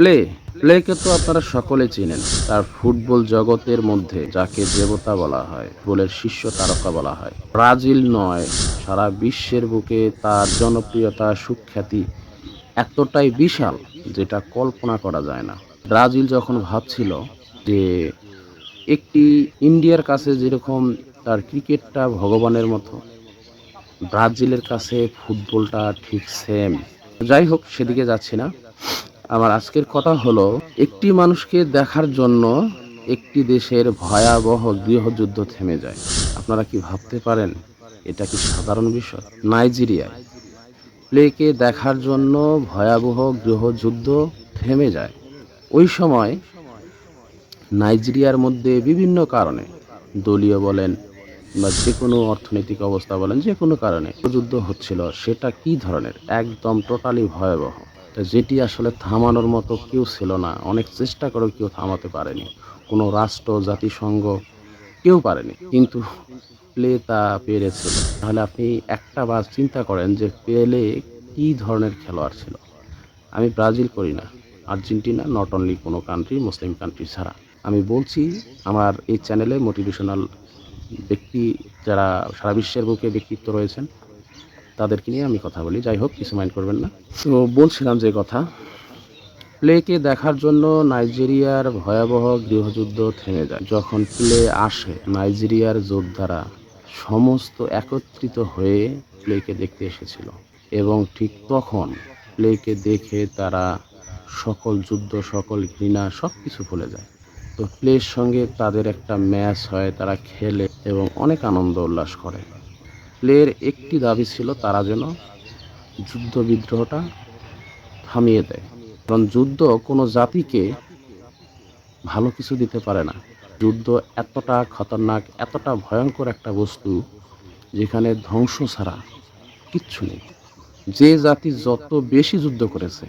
Play প্লেকে তো আপনারা সকলে চেনেন। তার ফুটবল জগতের মধ্যে যাকে দেবতা বলা হয়, ফুটবলের শীর্ষ তারকা বলা হয়। ব্রাজিল নয়, সারা বিশ্বের বুকে তার জনপ্রিয়তা, সুখ্যাতি এতটাই বিশাল যেটা কল্পনা করা যায় না। ব্রাজিল যখন ভাবছিল যে একটি ইন্ডিয়ার কাছে যেরকম তার ক্রিকেটটা ভগবানের মতো, ব্রাজিলের কাছে ফুটবলটা ঠিক সেম। যাই হোক, সেদিকে যাচ্ছি না। আমার আজকের কথা হলো, একটি মানুষকে দেখার জন্য একটি দেশের ভয়াবহ গৃহযুদ্ধ থেমে যায়। আপনারা কি ভাবতে পারেন এটা কি সাধারণ বিষয়? নাইজেরিয়ায় প্লেকে দেখার জন্য ভয়াবহ গৃহযুদ্ধ থেমে যায়। ওই সময় নাইজেরিয়ার মধ্যে বিভিন্ন কারণে, দলীয় বলেন বা যে কোনো অর্থনৈতিক অবস্থা বলেন, যে কোনো কারণে যুদ্ধ হচ্ছিল। সেটা কি ধরনের? একদম টোটালি ভয়াবহ, যেটি আসলে থামানোর মতো কেউ ছিল না। অনেক চেষ্টা করেও কেউ থামাতে পারেনি। কোনো রাষ্ট্র, জাতিসংঘ কেউ পারেনি, কিন্তু প্লে তা পেরেছিল। তাহলে আপনি একটা বার চিন্তা করেন যে পেলে কি ধরনের খেলোয়াড় ছিল। আমি ব্রাজিল করি না, আর্জেন্টিনা, নট অনলি কোনো কান্ট্রি, মুসলিম কান্ট্রি ছাড়া। আমি বলছি আমার এই চ্যানেলে মোটিভেশনাল ব্যক্তি যারা সারা বিশ্বের বুকে ব্যক্তিত্ব রয়েছেন তাদেরকে নিয়ে আমি কথা বলি। যাই হোক, কিছু মাইন্ড করবেন না। তো বলছিলাম যে কথা, প্লেকে দেখার জন্য নাইজেরিয়ার ভয়াবহ গৃহযুদ্ধ থেমে যায়। যখন প্লে আসে, নাইজেরিয়ার যোদ্ধারা সমস্ত একত্রিত হয়ে প্লেকে দেখতে এসেছিল, এবং ঠিক তখন প্লেকে দেখে তারা সকল যুদ্ধ, সকল ঘৃণা সব কিছু ভুলে যায়। তো প্লের সঙ্গে তাদের একটা ম্যাচ হয়, তারা খেলে এবং অনেক আনন্দ উল্লাস করে। প্লের একটি দাবি ছিল, তারা যেন যুদ্ধ বিদ্রোহটা থামিয়ে দেয়। কারণ যুদ্ধ কোনো জাতিকে ভালো কিছু দিতে পারে না। যুদ্ধ এতটা খতরনাক, এতটা ভয়ঙ্কর একটা বস্তু, যেখানে ধ্বংস ছাড়া কিচ্ছু নেই। যে জাতি যত বেশি যুদ্ধ করেছে,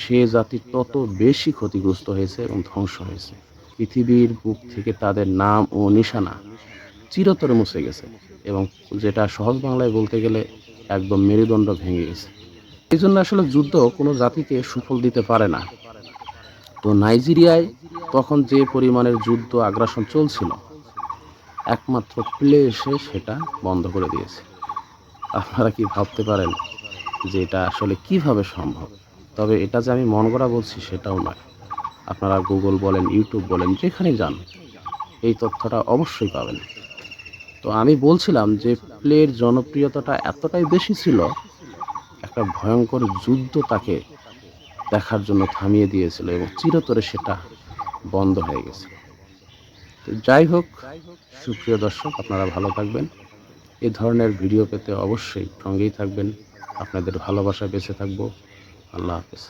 সে জাতি তত বেশি ক্ষতিগ্রস্ত হয়েছে এবং ধ্বংস হয়েছে। পৃথিবীর বুক থেকে তাদের নাম ও নিশানা চিরতরে মুছে গেছে, এবং যেটা সহজ বাংলায় বলতে গেলে একদম মেরুদণ্ড ভেঙে গেছে। এই জন্য আসলে যুদ্ধ কোনো জাতিকে সুফল দিতে পারে না। তো নাইজেরিয়ায় তখন যে পরিমাণের যুদ্ধ আগ্রাসন চলছিল, একমাত্র প্লে এসে সেটা বন্ধ করে দিয়েছে। আপনারা কি ভাবতে পারেন যে এটা আসলে কিভাবে সম্ভব? তবে এটা যে আমি মন গড়া বলছি সেটাও নয়। আপনারা গুগল বলেন, ইউটিউব বলেন, যেখানে যান এই তথ্যটা অবশ্যই পাবেন। তো আমি বলছিলাম যে প্লের জনপ্রিয়তাটা এতটাই বেশি ছিল, একটা ভয়ঙ্কর যুদ্ধ তাকে দেখার জন্য থামিয়ে দিয়েছিল এবং চিরতরে সেটা বন্ধ হয়ে গেছে। তো যাই হোক, সুপ্রিয় দর্শক, আপনারা ভালো থাকবেন। এ ধরনের ভিডিও পেতে অবশ্যই সঙ্গেই থাকবেন। আপনাদের ভালোবাসা বেঁচে থাকবো। আল্লাহ হাফেজ।